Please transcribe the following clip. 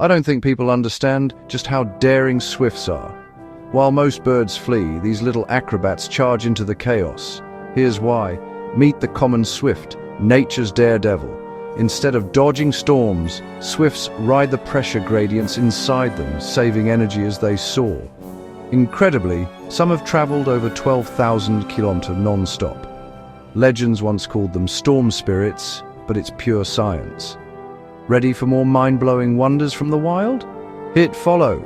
I don't think people understand just how daring swifts are. While most birds flee, these little acrobats charge into the chaos. Here's why. Meet the common swift, nature's daredevil. Instead of dodging storms, swifts ride the pressure gradients inside them, saving energy as they soar. Incredibly, some have traveled over 12,000 kilometers non-stop. Legends once called them storm spirits, but it's pure science. Ready for more mind-blowing wonders from the wild? Hit follow